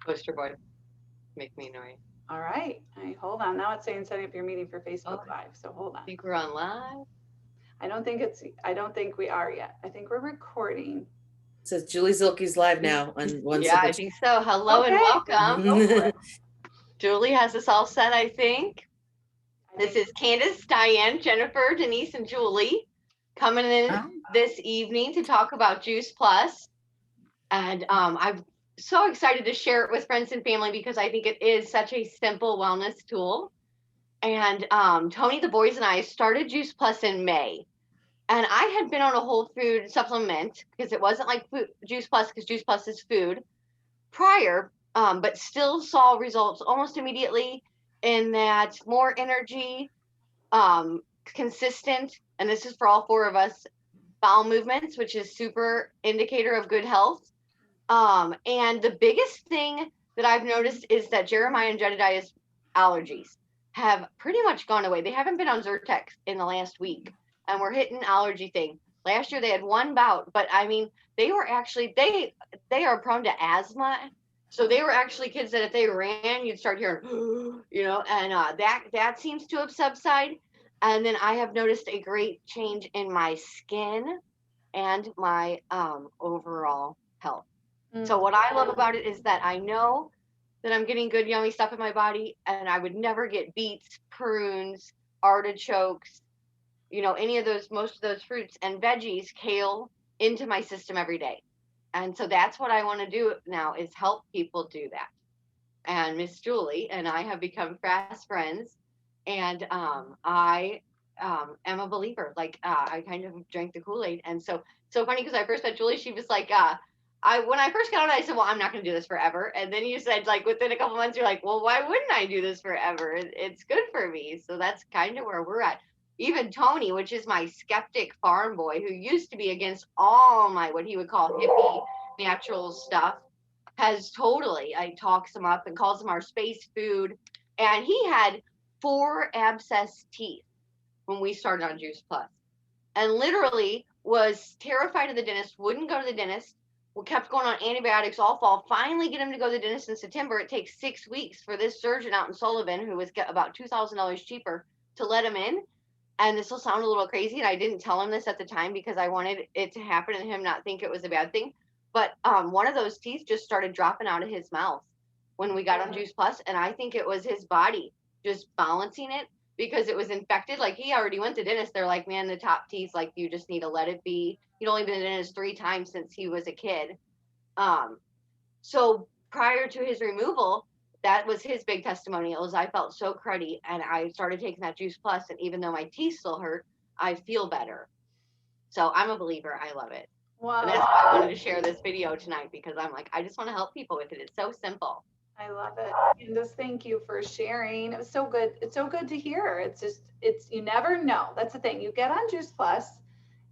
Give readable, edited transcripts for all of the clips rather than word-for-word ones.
Poster board. Make me annoyed. All right. Hold on. Now it's saying setting up your meeting for Oh, Facebook I Live. So hold on. think we're on live. I don't think we are yet. I think we're recording. It says Julie Zilke's live now on one Yeah, I simple. think so. Hello and Okay. welcome. Go for it. Julie has us all set, I think. I This think is Candace, Diane, Jennifer, Denise, and Julie coming in this evening to talk about Juice Plus. And I'm so excited to share it with friends and family because I think it is such a simple wellness tool. And Tony, the boys, and I started Juice Plus in May. And I had been on a whole food supplement because it wasn't like Juice Plus, because Juice Plus is food prior, but still saw results almost immediately in that more energy, consistent, and this is for all four of us, bowel movements, which is super indicator of good health. And the biggest thing that I've noticed is that Jeremiah and Jedediah's allergies have pretty much gone away. They haven't been on Zyrtec in the last week, and we're hitting allergy thing. Last year they had one bout, but I mean, they were actually they are prone to asthma, so they were actually kids that if they ran, you'd start hearing, and that seems to have subsided. And then I have noticed a great change in my skin and my overall health. So what I love about it is that I know that I'm getting good yummy stuff in my body, and I would never get beets, prunes, artichokes, any of those, most of those fruits and veggies, kale, into my system every day. And so that's what I want to do now, is help people do that. And Miss Julie and I have become fast friends, and I am a believer. Like, I kind of drank the Kool-Aid, and so funny because I first met Julie, she was like, I when I first got on, I said, well, I'm not going to do this forever. And then you said, like, within a couple months, you're like, well, why wouldn't I do this forever? It's good for me. So that's kind of where we're at. Even Tony, which is my skeptic farm boy, who used to be against all my what he would call hippie natural stuff, has totally, I talks him up and calls him our space food. And he had 4 abscess teeth when we started on Juice Plus, and literally was terrified of the dentist, wouldn't go to the dentist. We kept going on antibiotics all fall. Finally, get him to go to the dentist in September. It takes 6 weeks for this surgeon out in Sullivan, who was about $2,000 cheaper, to let him in. And this will sound a little crazy, and I didn't tell him this at the time because I wanted it to happen and him not think it was a bad thing. But one of those teeth just started dropping out of his mouth when we got on Juice Plus, and I think it was his body just balancing it because it was infected. Like, he already went to the dentist. They're like, man, the top teeth, like, you just need to let it be. He'd only been to the dentist 3 times since he was a kid. Um, so prior to his removal, that was his big testimonial, is I felt so cruddy, and I started taking that Juice Plus, and even though my teeth still hurt, I feel better. So I'm a believer. I love it. And that's why I wow. wanted to share this video tonight, because I'm like, I just want to help people with it. It's so simple. I love it. Candace, thank you for sharing. It was so good. It's so good to hear. You never know. That's the thing. You get on Juice Plus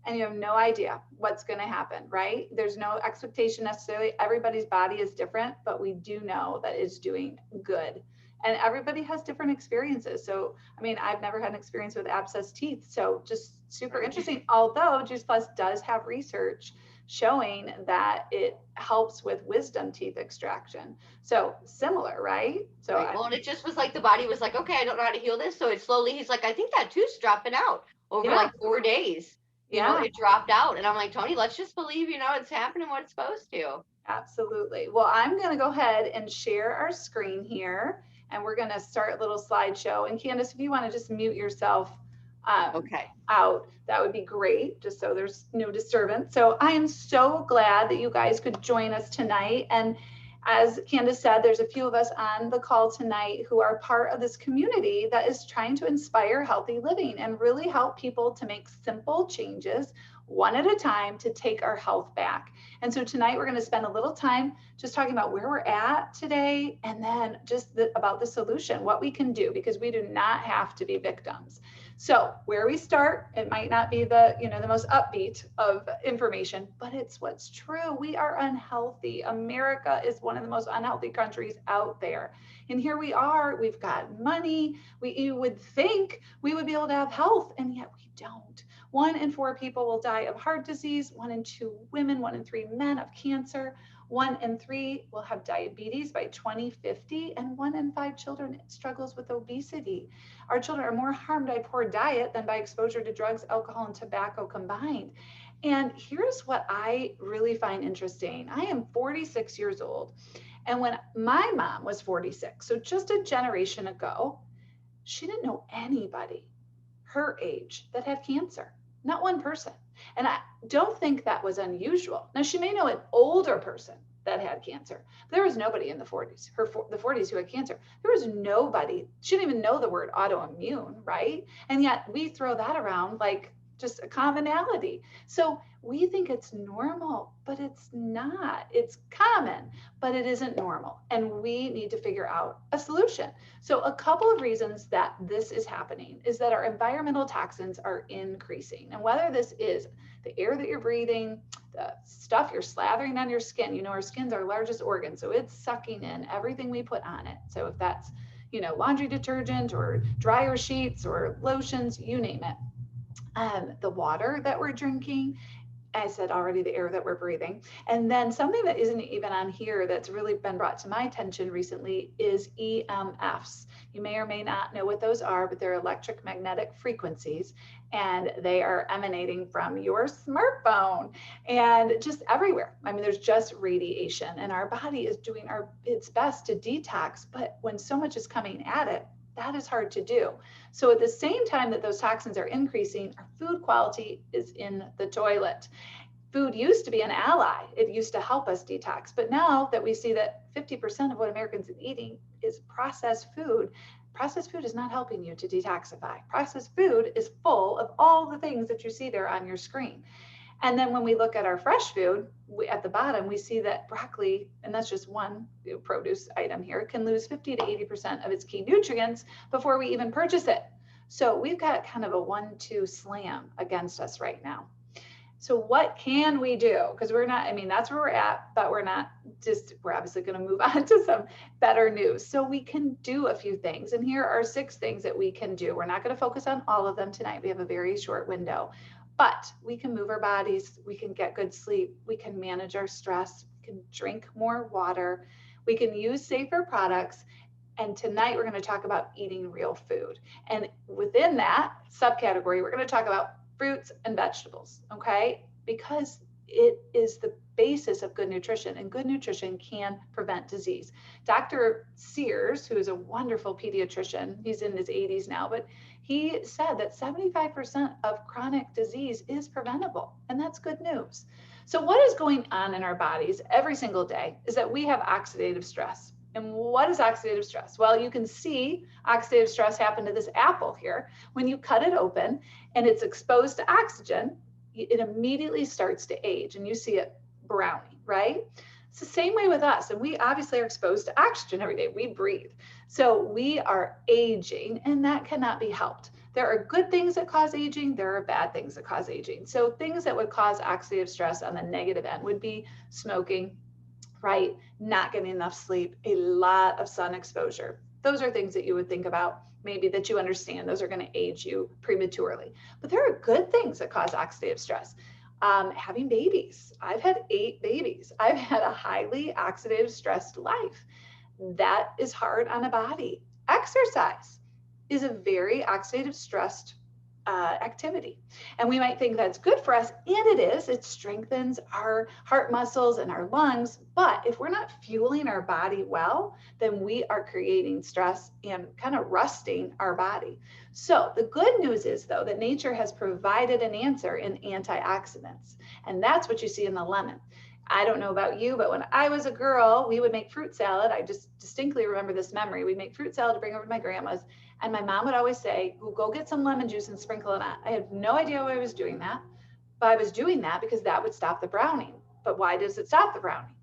and you have no idea what's going to happen, right? There's no expectation necessarily. Everybody's body is different, but we do know that it's doing good. And everybody has different experiences. So, I mean, I've never had an experience with abscess teeth. So, just super interesting. Although Juice Plus does have research showing that it helps with wisdom teeth extraction. So, similar, right? So, Right. Well, and it just was like the body was like, okay, I don't know how to heal this. So it slowly, he's like, I think that tooth's dropping out over yeah, like 4 days. yeah. It dropped out. And I'm like, Tony, let's just believe, it's happening what it's supposed to. Absolutely. Well, I'm going to go ahead and share our screen here, and we're going to start a little slideshow. And Candace, if you want to just mute yourself Okay. out, that would be great, just so there's no disturbance. So I am so glad that you guys could join us tonight. And as Candace said, there's a few of us on the call tonight who are part of this community that is trying to inspire healthy living and really help people to make simple changes one at a time to take our health back. And so tonight we're going to spend a little time just talking about where we're at today, and then just about the solution, what we can do, because we do not have to be victims. So where we start, it might not be the most upbeat of information, but it's what's true. We are unhealthy. America is one of the most unhealthy countries out there. And here we are, we've got money. You would think we would be able to have health, and yet we don't. 1 in 4 people will die of heart disease, 1 in 2 women, 1 in 3 men of cancer, 1 in 3 will have diabetes by 2050, and 1 in 5 children struggles with obesity. Our children are more harmed by poor diet than by exposure to drugs, alcohol, and tobacco combined. And here's what I really find interesting. I am 46 years old. And when my mom was 46, so just a generation ago, she didn't know anybody her age that had cancer, not one person. And I don't think that was unusual. Now, she may know an older person that had cancer. There was nobody in the 40s, the 40s who had cancer. There was nobody, she didn't even know the word autoimmune, right? And yet we throw that around like just a commonality. So we think it's normal, but it's not. It's common, but it isn't normal. And we need to figure out a solution. So a couple of reasons that this is happening is that our environmental toxins are increasing. And whether this is the air that you're breathing, the stuff you're slathering on your skin, you know, our skin's our largest organ. So it's sucking in everything we put on it. So if that's, you know, laundry detergent or dryer sheets or lotions, you name it. The water that we're drinking, I said already, the air that we're breathing. And then something that isn't even on here that's really been brought to my attention recently is EMFs. You may or may not know what those are, but they're electric magnetic frequencies, and they are emanating from your smartphone and just everywhere. I mean, there's just radiation, and our body is doing its best to detox, but when so much is coming at it, that is hard to do. So at the same time that those toxins are increasing, our food quality is in the toilet. Food used to be an ally. It used to help us detox. But now that we see that 50% of what Americans are eating is processed food is not helping you to detoxify. Processed food is full of all the things that you see there on your screen. And then when we look at our fresh food, at the bottom, we see that broccoli, and that's just one produce item here, can lose 50 to 80% of its key nutrients before we even purchase it. So we've got kind of a 1-2 slam against us right now. So what can we do? Because we're not, I mean, that's where we're at, but we're obviously going to move on to some better news. So we can do a few things. And here are 6 things that we can do. We're not going to focus on all of them tonight. We have a very short window. But we can move our bodies, we can get good sleep, we can manage our stress, we can drink more water, we can use safer products. And tonight we're going to talk about eating real food. And within that subcategory, we're going to talk about fruits and vegetables, okay? Because it is the basis of good nutrition, and good nutrition can prevent disease. Dr. Sears, who is a wonderful pediatrician, he's in his 80s now, but he said that 75% of chronic disease is preventable, and that's good news. So what is going on in our bodies every single day is that we have oxidative stress. And what is oxidative stress? Well, you can see oxidative stress happen to this apple here. When you cut it open and it's exposed to oxygen, it immediately starts to age, and you see it browning, right? It's the same way with us. And we obviously are exposed to oxygen every day. We breathe. So we are aging, and that cannot be helped. There are good things that cause aging. There are bad things that cause aging. So things that would cause oxidative stress on the negative end would be smoking, right? Not getting enough sleep, a lot of sun exposure. Those are things that you would think about, maybe that you understand. Those are going to age you prematurely. But there are good things that cause oxidative stress. Having babies. I've had 8 babies. I've had a highly oxidative stressed life. That is hard on a body. Exercise is a very oxidative stressed activity. And we might think that's good for us, and it is. It strengthens our heart muscles and our lungs. But if we're not fueling our body well, then we are creating stress and kind of rusting our body. So the good news is, though, that nature has provided an answer in antioxidants. And that's what you see in the lemon. I don't know about you, but when I was a girl, we would make fruit salad. I just distinctly remember this memory. We'd make fruit salad to bring over to my grandma's. And my mom would always say, go get some lemon juice and sprinkle it on. I had no idea why I was doing that, but I was doing that because that would stop the browning. But why does it stop the browning?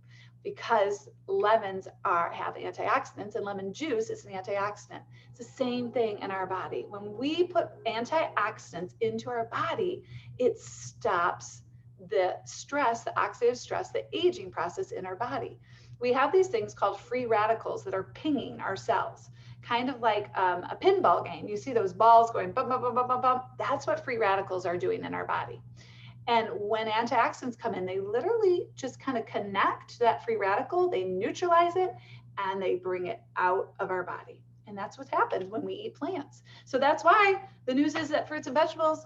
Because lemons have antioxidants, and lemon juice is an antioxidant. It's the same thing in our body. When we put antioxidants into our body, it stops the stress, the oxidative stress, the aging process in our body. We have these things called free radicals that are pinging our cells. kind of like a pinball game. You see those balls going bum, bum, bum, bum, bum, bum. That's what free radicals are doing in our body. And when antioxidants come in, they literally just kind of connect to that free radical, they neutralize it, and they bring it out of our body. And that's what happens when we eat plants. So that's why the news is that fruits and vegetables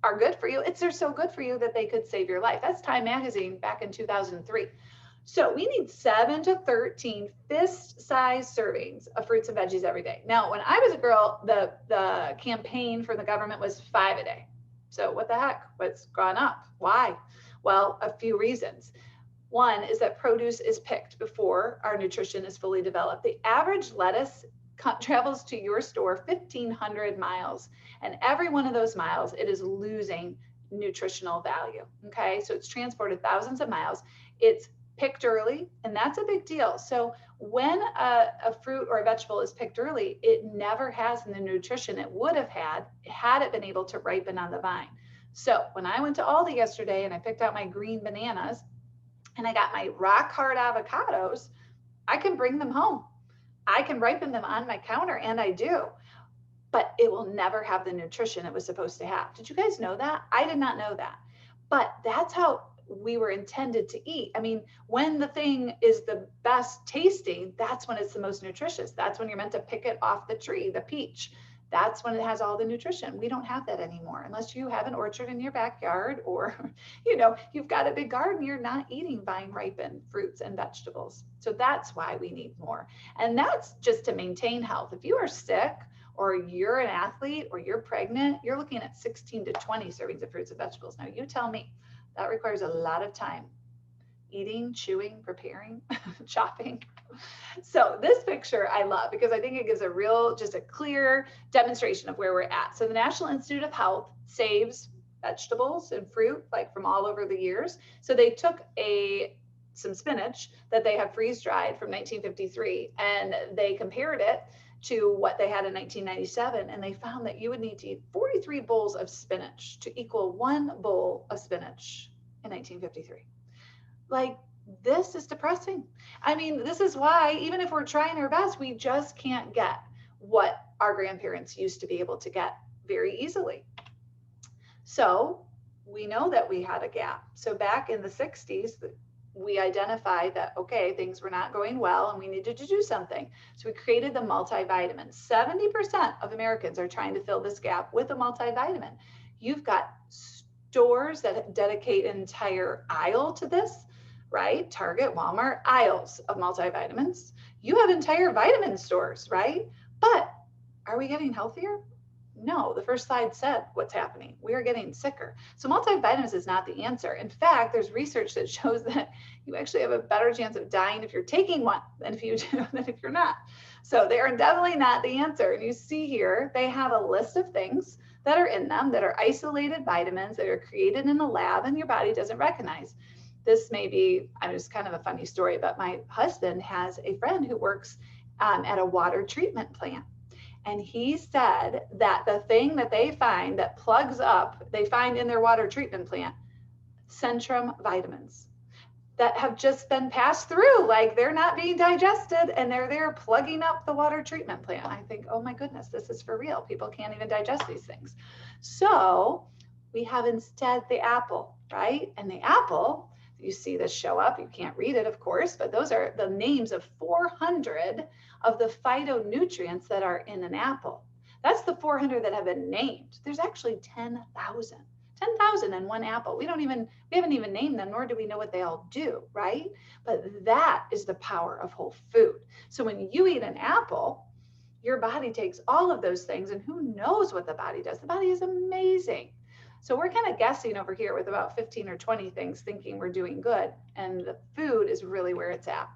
are good for you. They're so good for you that they could save your life. That's Time Magazine back in 2003. So we need 7 to 13 fist-sized servings of fruits and veggies every day. Now, when I was a girl, the campaign for the government was 5 a day. So what the heck? What's gone up? Why? Well, a few reasons. One is that produce is picked before our nutrition is fully developed. The average lettuce travels to your store 1,500 miles, and every one of those miles, it is losing nutritional value. Okay, so it's transported thousands of miles. It's picked early, and that's a big deal. So when a fruit or a vegetable is picked early, it never has the nutrition it would have had it been able to ripen on the vine. So when I went to Aldi yesterday and I picked out my green bananas and I got my rock hard avocados, I can bring them home. I can ripen them on my counter, and I do, but it will never have the nutrition it was supposed to have. Did you guys know that? I did not know that, but that's how we were intended to eat. I mean, when the thing is the best tasting, that's when it's the most nutritious. That's when you're meant to pick it off the tree, the peach. That's when it has all the nutrition. We don't have that anymore, unless you have an orchard in your backyard, or, you've got a big garden, you're not eating vine ripened fruits and vegetables. So that's why we need more. And that's just to maintain health. If you are sick, or you're an athlete, or you're pregnant, you're looking at 16 to 20 servings of fruits and vegetables. Now you tell me. That requires a lot of time. Eating, chewing, preparing, chopping. So this picture I love because I think it gives just a clear demonstration of where we're at. So the National Institute of Health saves vegetables and fruit like from all over the years. So they took some spinach that they have freeze dried from 1953 and they compared it to what they had in 1997, and they found that you would need to eat 43 bowls of spinach to equal 1 bowl of spinach in 1953. Like, this is depressing. I mean, this is why, even if we're trying our best, we just can't get what our grandparents used to be able to get very easily. So we know that we had a gap. So back in the 60s, we identified that, okay, things were not going well and we needed to do something. So we created the multivitamin. 70% of Americans are trying to fill this gap with a multivitamin. You've got stores that dedicate an entire aisle to this, right? Target, Walmart, aisles of multivitamins. You have entire vitamin stores, right? But are we getting healthier? No, the first slide said what's happening. We are getting sicker. So multivitamins is not the answer. In fact, there's research that shows that you actually have a better chance of dying if you're taking one than if you're not. So they are definitely not the answer. And you see here, they have a list of things that are in them that are isolated vitamins that are created in a lab and your body doesn't recognize. This may be, just kind of a funny story, but my husband has a friend who works at a water treatment plant. And he said that the thing that they find that plugs up, they find in their water treatment plant, Centrum vitamins that have just been passed through, like they're not being digested and they're there plugging up the water treatment plant. I think, oh my goodness, this is for real. People can't even digest these things. So we have instead the apple, right? And the apple, you see this show up, you can't read it, of course, but those are the names of 400 of the phytonutrients that are in an apple. That's the 400 that have been named. There's actually 10,000 in one apple. We haven't even named them, nor do we know what they all do, right? But that is the power of whole food. So when you eat an apple, your body takes all of those things, and who knows what the body does. The body is amazing. So we're kind of guessing over here with about 15 or 20 things, thinking we're doing good, and the food is really where it's at.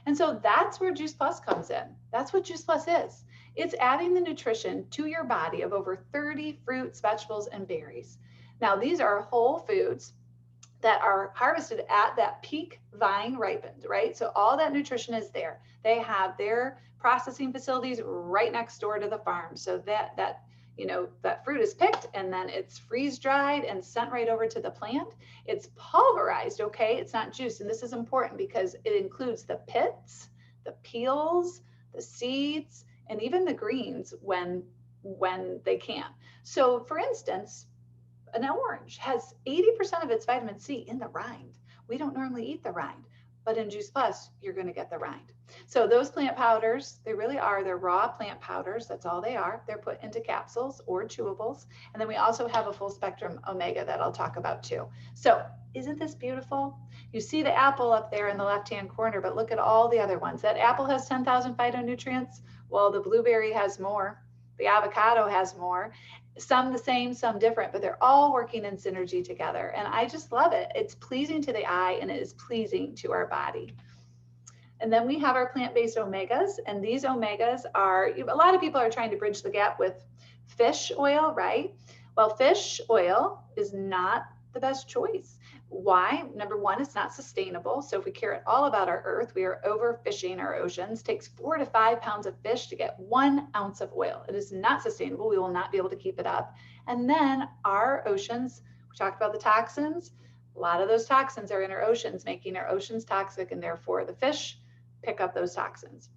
And so that's where Juice Plus comes in. That's what Juice Plus is. It's adding the nutrition to your body of over 30 fruits, vegetables, and berries. Now, these are whole foods that are harvested at that peak vine ripened, right? So all that nutrition is there. They have their processing facilities right next door to the farm. So that fruit is picked and then it's freeze dried and sent right over to the plant. It's pulverized, okay? It's not juice. And this is important because it includes the pits, the peels, the seeds. and even the greens when they can. So for instance, an orange has 80% of its vitamin C in the rind. We don't normally eat the rind, but in Juice Plus, you're going to get the rind. So those plant powders, they're raw plant powders. That's all they are. They're put into capsules or chewables. And then we also have a full spectrum omega that I'll talk about too. So isn't this beautiful? You see the apple up there in the left-hand corner, but look at all the other ones. That apple has 10,000 phytonutrients. Well, the blueberry has more. The avocado has more. Some the same, some different, but they're all working in synergy together. And I just love it. It's pleasing to the eye and it is pleasing to our body. And then we have our plant-based omegas, and these omegas are, a lot of people are trying to bridge the gap with fish oil, right? Well, fish oil is not the best choice. Why? Number one, it's not sustainable. So if we care at all about our earth, we are overfishing our oceans. It takes 4 to 5 pounds of fish to get 1 ounce of oil. It is not sustainable. We will not be able to keep it up. And then our oceans, we talked about the toxins. A lot of those toxins are in our oceans, making our oceans toxic, and therefore the fish pick up those toxins.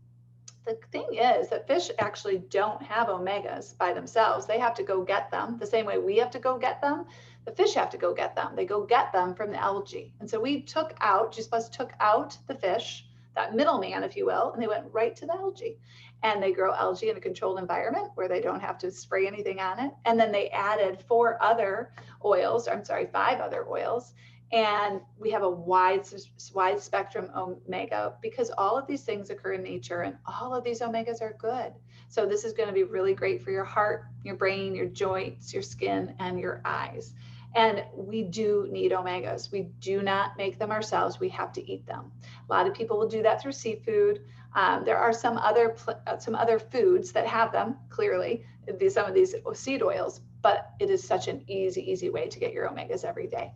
The thing is that fish actually don't have omegas by themselves. They have to go get them the same way we have to go get them. The fish have to go get them. They go get them from the algae. And so we Juice Plus took out the fish, that middleman, if you will, and they went right to the algae. And they grow algae in a controlled environment where they don't have to spray anything on it. And then they added 5 other oils. And we have a wide spectrum omega because all of these things occur in nature and all of these omegas are good. So this is going to be really great for your heart, your brain, your joints, your skin, and your eyes. And we do need omegas. We do not make them ourselves. We have to eat them. A lot of people will do that through seafood. There are some other foods that have them, clearly, some of these seed oils, but it is such an easy way to get your omegas every day.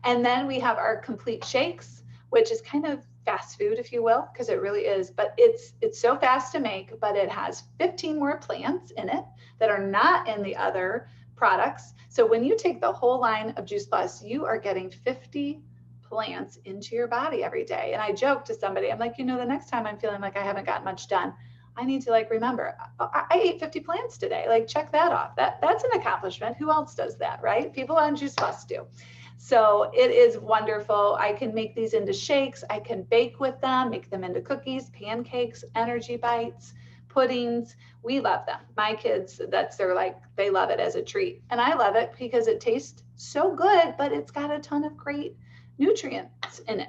And then we have our complete shakes, which is kind of fast food, if you will, because it really is, but it's so fast to make, but it has 15 more plants in it that are not in the other products. So when you take the whole line of Juice Plus, you are getting 50 plants into your body every day. And I joke to somebody, I'm like, the next time I'm feeling like I haven't got much done, I need to remember, I ate 50 plants today. Check that off. That's an accomplishment. Who else does that, right? People on Juice Plus do. So it is wonderful. I can make these into shakes. I can bake with them, make them into cookies, pancakes, energy bites, puddings. We love them. My kids, they love it as a treat. And I love it because it tastes so good, but it's got a ton of great nutrients in it.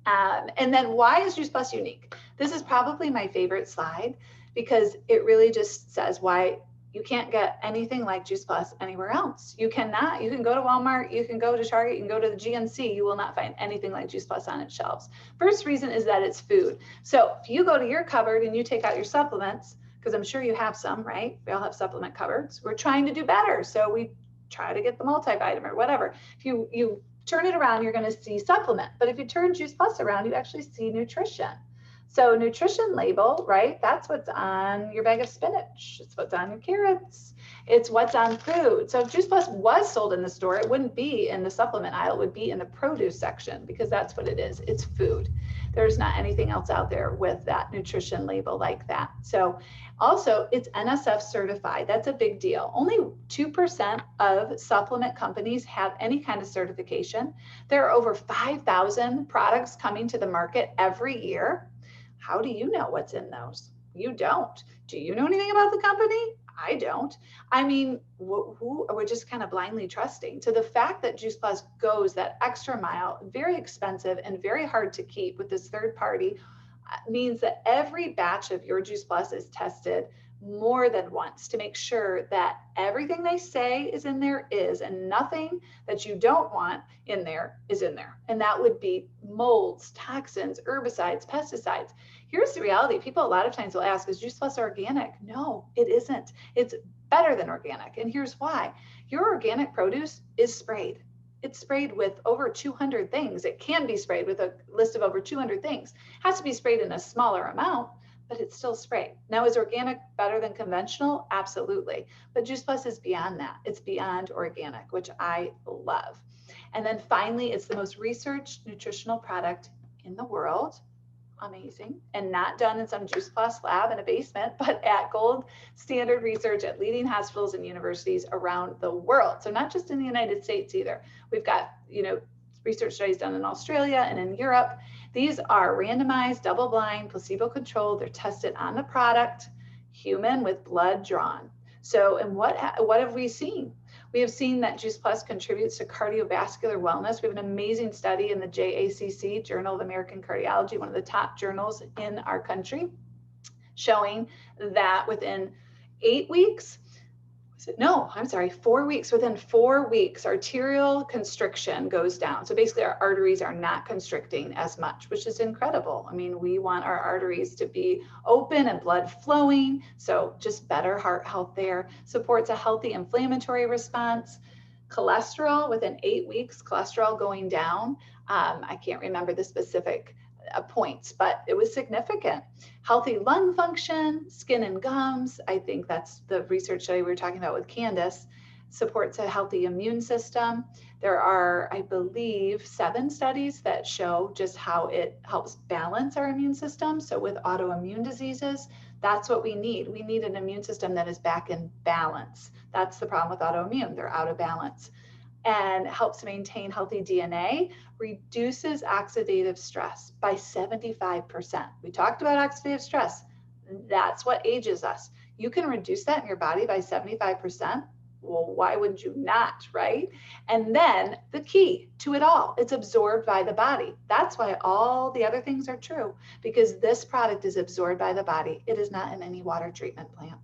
And then why is Juice Plus unique? This is probably my favorite slide because it really just says why you can't get anything like Juice Plus anywhere else. You cannot. You can go to Walmart, you can go to Target, you can go to the GNC, you will not find anything like Juice Plus on its shelves. First reason is that it's food. So if you go to your cupboard and you take out your supplements, because I'm sure you have some, right? We all have supplement cupboards. We're trying to do better. So we try to get the multivitamin or whatever. If you turn it around, you're going to see supplement. But if you turn Juice Plus around, you actually see nutrition. So nutrition label, right? That's what's on your bag of spinach. It's what's on your carrots. It's what's on food. So if Juice Plus was sold in the store, it wouldn't be in the supplement aisle. It would be in the produce section because that's what it is. It's food. There's not anything else out there with that nutrition label like that. So also it's NSF certified. That's a big deal. Only 2% of supplement companies have any kind of certification. There are over 5,000 products coming to the market every year. How do you know what's in those? You don't. Do you know anything about the company? I don't. I mean, who are we just kind of blindly trusting? So the fact that Juice Plus goes that extra mile, very expensive and very hard to keep with this third party, means that every batch of your Juice Plus is tested more than once to make sure that everything they say is in there is, and nothing that you don't want in there is in there. And that would be molds, toxins, herbicides, pesticides. Here's the reality. People a lot of times will ask, is Juice Plus organic? No, it isn't. It's better than organic. And here's why. Your organic produce is sprayed. It's sprayed with over 200 things. It can be sprayed with a list of over 200 things. It has to be sprayed in a smaller amount, but it's still sprayed. Now, is organic better than conventional? Absolutely. But Juice Plus is beyond that. It's beyond organic, which I love. And then finally, it's the most researched nutritional product in the world. amazing, and not done in some Juice Plus lab in a basement, but at gold standard research at leading hospitals and universities around the world. So not just in the United States either. We've got, research studies done in Australia and in Europe. These are randomized, double-blind, placebo-controlled. They're tested on the product, human with blood drawn. So, and what have we seen? We have seen that Juice Plus contributes to cardiovascular wellness. We have an amazing study in the JACC, Journal of American Cardiology, one of the top journals in our country, showing that within 8 weeks, 4 weeks. Within 4 weeks, arterial constriction goes down. So basically our arteries are not constricting as much, which is incredible. I mean, we want our arteries to be open and blood flowing. So just better heart health there. Supports a healthy inflammatory response. Cholesterol, within 8 weeks, cholesterol going down. I can't remember the specific points, but it was significant. Healthy lung function, skin and gums. I think that's the research study we were talking about with Candace. Supports a healthy immune system. There are, I believe, 7 studies that show just how it helps balance our immune system. So with autoimmune diseases, that's what we need. We need an immune system that is back in balance. That's the problem with autoimmune. They're out of balance. And helps maintain healthy DNA, reduces oxidative stress by 75%. We talked about oxidative stress. That's what ages us. You can reduce that in your body by 75%. Well, why would you not, right? And then the key to it all, it's absorbed by the body. That's why all the other things are true, because this product is absorbed by the body. It is not in any water treatment plant.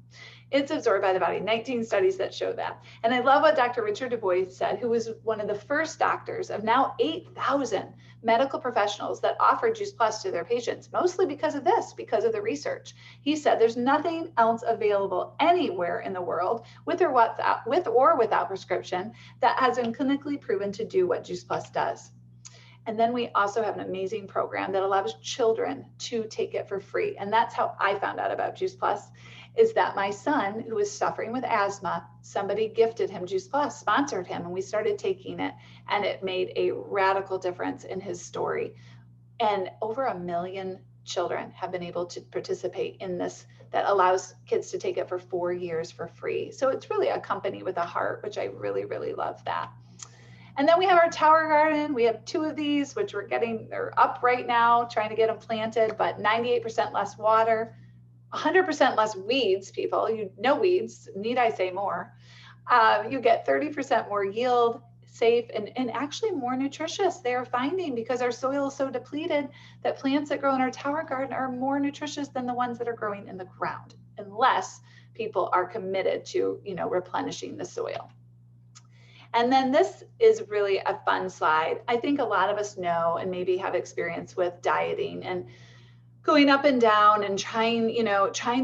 It's absorbed by the body. 19 studies that show that. And I love what Dr. Richard DuBois said, who was one of the first doctors of now 8,000 medical professionals that offer Juice Plus to their patients, mostly because of this, because of the research. He said there's nothing else available anywhere in the world with or without prescription that has been clinically proven to do what Juice Plus does. And then we also have an amazing program that allows children to take it for free. And that's how I found out about Juice Plus, is that my son, who was suffering with asthma, somebody gifted him Juice Plus, sponsored him, and we started taking it, and it made a radical difference in his story. And over 1 million children have been able to participate in this that allows kids to take it for 4 years for free. So it's really a company with a heart, which I really, really love that. And then we have our tower garden. We have 2 of these, which they're up right now, trying to get them planted, but 98% less water, 100% less weeds, people. No weeds, need I say more. You get 30% more yield, safe, and actually more nutritious. They are finding, because our soil is so depleted, that plants that grow in our tower garden are more nutritious than the ones that are growing in the ground, unless people are committed to, replenishing the soil. And then this is really a fun slide. I think a lot of us know and maybe have experience with dieting and going up and down and trying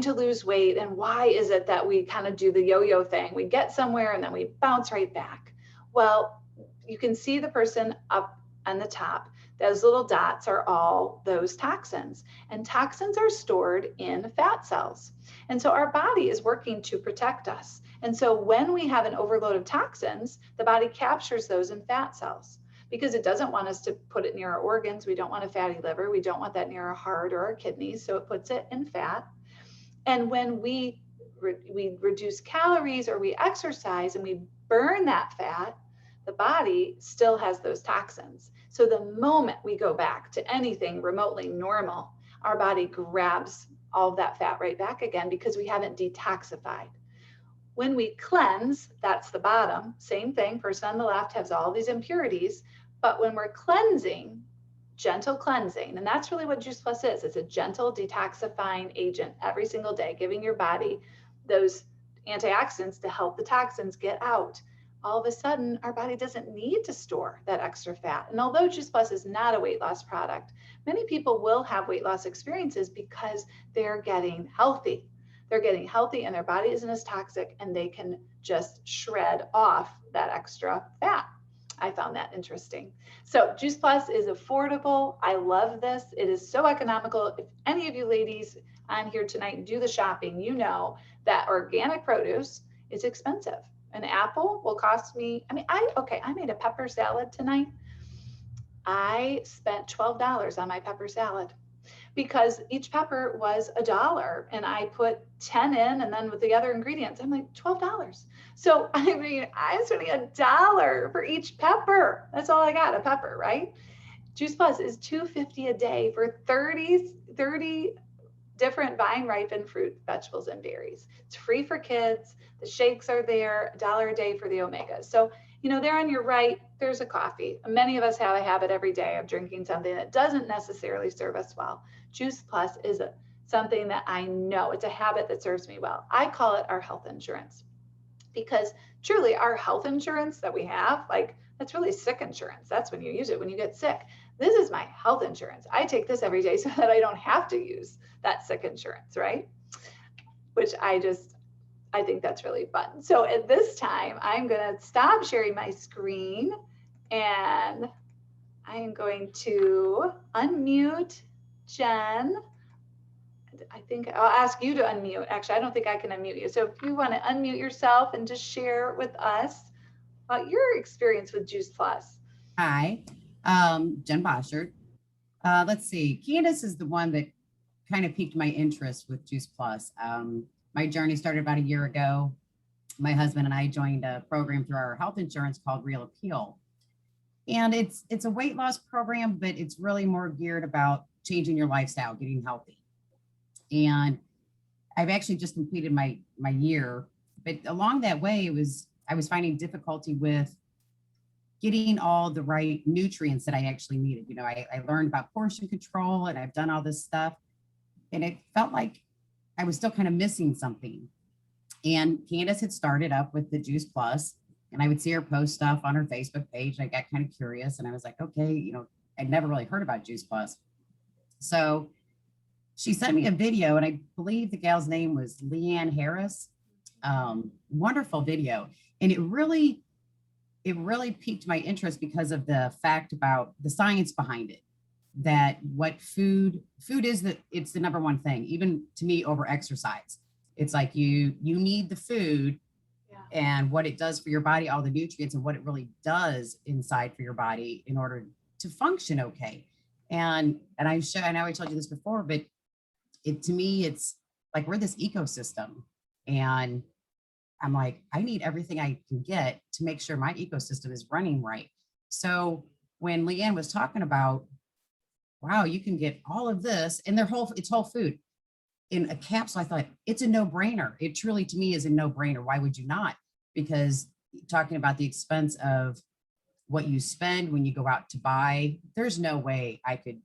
to lose weight. And why is it that we kind of do the yo-yo thing? We get somewhere and then we bounce right back. Well, you can see the person up on the top. Those little dots are all those toxins, and toxins are stored in fat cells. And so our body is working to protect us. And so when we have an overload of toxins, the body captures those in fat cells, because it doesn't want us to put it near our organs. We don't want a fatty liver. We don't want that near our heart or our kidneys. So it puts it in fat. And when we reduce calories or we exercise and we burn that fat, the body still has those toxins. So the moment we go back to anything remotely normal, our body grabs all of that fat right back again, because we haven't detoxified. When we cleanse, that's the bottom, same thing, person on the left has all these impurities, but when we're cleansing, gentle cleansing, and that's really what Juice Plus is. It's a gentle detoxifying agent every single day, giving your body those antioxidants to help the toxins get out. All of a sudden, our body doesn't need to store that extra fat. And although Juice Plus is not a weight loss product, many people will have weight loss experiences because they're getting healthy. They're getting healthy and their body isn't as toxic, and they can just shred off that extra fat. I found that interesting. So Juice Plus is affordable. I love this. It is so economical. If any of you ladies on here tonight do the shopping, you know that organic produce is expensive. An apple will cost me, I made a pepper salad tonight. I spent $12 on my pepper salad. because each pepper was $1 and I put 10 in, and then with the other ingredients, I'm like $12. So I mean, I'm spending $1 for each pepper. That's all I got, a pepper, right? Juice Plus is $2.50 a day for 30 different vine ripened fruit, vegetables, and berries. It's free for kids. The shakes are there, $1 a day for the omegas. So, you know, there on your right, there's a coffee. Many of us have a habit every day of drinking something that doesn't necessarily serve us well. Juice Plus is something that I know, it's a habit that serves me well. I call it our health insurance, because truly our health insurance that we have, like, that's really sick insurance. That's when you use it, when you get sick. This is my health insurance. I take this every day so that I don't have to use that sick insurance, right? Which I think that's really fun. So at this time, I'm gonna stop sharing my screen, and I am going to unmute Jen. I think I'll ask you to unmute. Actually, I don't think I can unmute you. So if you want to unmute yourself and just share with us about your experience with Juice Plus. Hi, Jen Boschert. Let's see, Candace is the one that kind of piqued my interest with Juice Plus. My journey started about a year ago. My husband and I joined a program through our health insurance called Real Appeal. And it's a weight loss program, but it's really more geared about changing your lifestyle, getting healthy. And I've actually just completed my year, but along that way, I was finding difficulty with getting all the right nutrients that I actually needed. You know, I learned about portion control, and I've done all this stuff, and it felt like I was still kind of missing something. And Candace had started up with the Juice Plus, and I would see her post stuff on her Facebook page, and I got kind of curious, and I was like, okay, you know, I'd never really heard about Juice Plus. So she sent me a video, and I believe the gal's name was Leanne Harris. Wonderful video. And it really piqued my interest because of the fact about the science behind it, that what food is, that it's the number one thing, even to me, over exercise. It's like you need the food, and what it does for your body, all the nutrients, and what it really does inside for your body in order to function okay. And I know I told you this before, but to me, it's like we're this ecosystem, and I'm like, I need everything I can get to make sure my ecosystem is running right. So when Leanne was talking about, wow, you can get all of this, and it's whole food in a capsule, I thought it's a no-brainer. It truly, to me, is a no-brainer. Why would you not? Because talking about the expense of what you spend when you go out to buy, there's no way I could,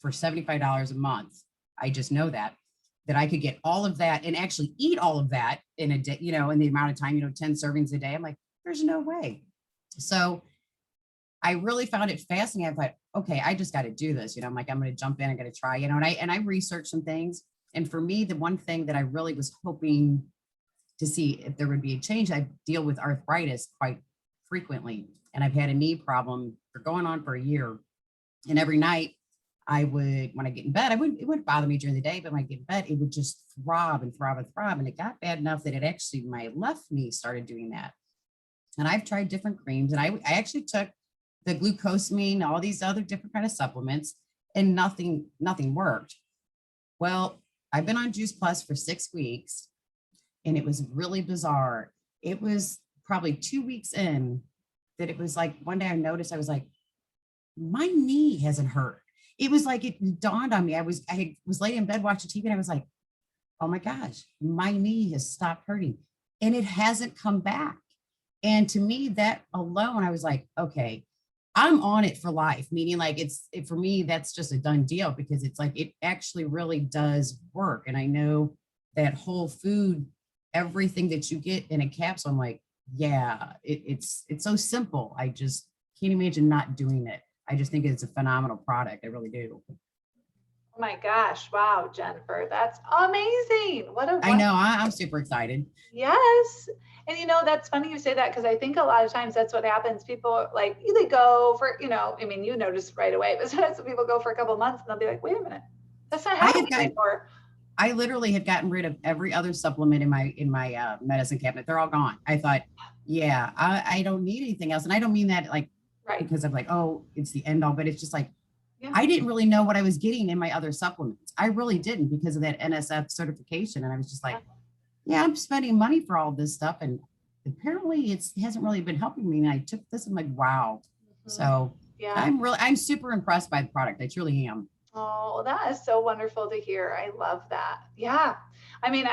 for $75 a month, I just know that I could get all of that and actually eat all of that in a day, you know, in the amount of time, you know, 10 servings a day. I'm like, there's no way. So I really found it fascinating. I thought, okay, I just got to do this. You know, I'm like, I'm going to jump in, I'm going to try, you know, and I researched some things. And for me, the one thing that I really was hoping to see if there would be a change, I deal with arthritis quite frequently. And I've had a knee problem for going on for a year. And every night, when I get in bed, it wouldn't bother me during the day, but when I get in bed, it would just throb and throb and throb. And it got bad enough that my left knee started doing that. And I've tried different creams, and I actually took the glucosamine, all these other different kind of supplements, and nothing worked. Well, I've been on Juice Plus for 6 weeks, and it was really bizarre. It was probably 2 weeks in that it was like, one day I noticed, I was like, my knee hasn't hurt. It was like, it dawned on me. I was laying in bed watching TV, and I was like, oh my gosh, my knee has stopped hurting, and it hasn't come back. And to me, that alone, I was like, okay, I'm on it for life. Meaning, like, for me, that's just a done deal, because it's like, it actually really does work. And I know that whole food, everything that you get in a capsule, I'm like, yeah, it's so simple. I just can't imagine not doing it. I just think it's a phenomenal product. I really do. Oh my gosh. Wow, Jennifer, that's amazing. I know, I'm super excited. Yes. And you know, that's funny you say that, because I think a lot of times that's what happens. People, like, they go for, you know, I mean, you notice right away, but sometimes people go for a couple of months and they'll be like, wait a minute, that's not happening anymore. I literally had gotten rid of every other supplement in my medicine cabinet. They're all gone. I thought, yeah, I don't need anything else. And I don't mean that like, right, because I'm like, oh, it's the end all, but it's just like, Yeah. I didn't really know what I was getting in my other supplements. I really didn't because of that NSF certification. And I was just like, yeah, I'm spending money for all this stuff. And apparently it hasn't really been helping me. And I took this, I'm like, wow. So Yeah. I'm super impressed by the product. I truly am. Oh, that is so wonderful to hear. I love that. Yeah. I mean,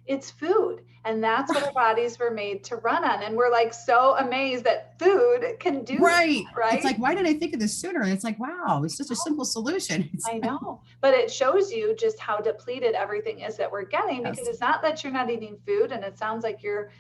it's food, and that's what our bodies were made to run on. And we're like so amazed that food can do Right. that, right? It's like, why didn't I think of this sooner? It's like, wow, it's such a simple solution. I know, but it shows you just how depleted everything is that we're getting, because it's not that you're not eating food, and it sounds like you're,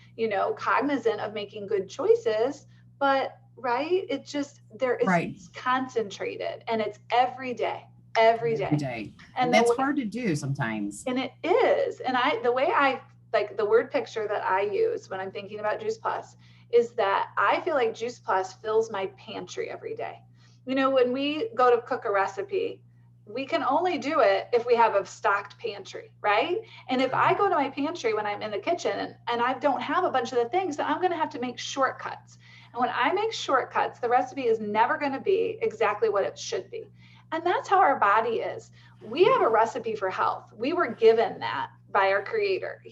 cognizant of making good choices, but right, it's just it's concentrated, and it's every day. And that's hard to do sometimes. And it is. And the way I like the word picture that I use when I'm thinking about Juice Plus is that I feel like Juice Plus fills my pantry every day. When we go to cook a recipe, we can only do it if we have a stocked pantry, right? And if I go to my pantry when I'm in the kitchen and I don't have a bunch of the things, then I'm going to have to make shortcuts. And when I make shortcuts, the recipe is never going to be exactly what it should be. And that's how our body is. We have a recipe for health. We were given that by our creator.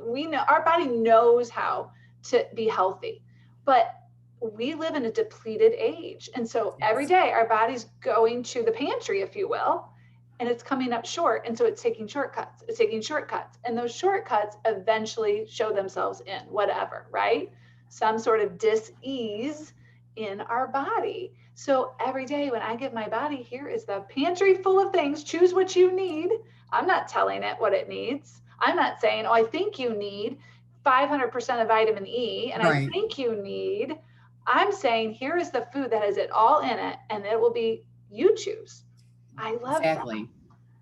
We know our body knows how to be healthy, but we live in a depleted age. And so every day our body's going to the pantry, if you will, and it's coming up short. And so it's taking shortcuts. And those shortcuts eventually show themselves in whatever, right? Some sort of dis-ease in our body. So every day when I give my body, here is the pantry full of things, choose what you need. I'm not telling it what it needs. I'm not saying, I think you need 500% of vitamin E, and I think you need, I'm saying, here is the food that has it all in it, and it will be, you choose. I love that.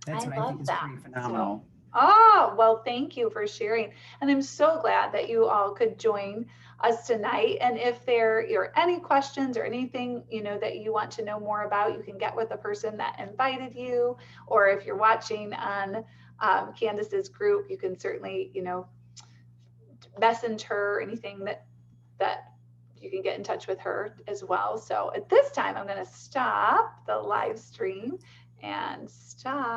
That's what I think is pretty phenomenal. Well, thank you for sharing. And I'm so glad that you all could join us tonight. And if there are any questions or anything, that you want to know more about, you can get with the person that invited you, or if you're watching on Candace's group, you can certainly, message her, anything that you can get in touch with her as well. So at this time, I'm going to stop the live stream and stop.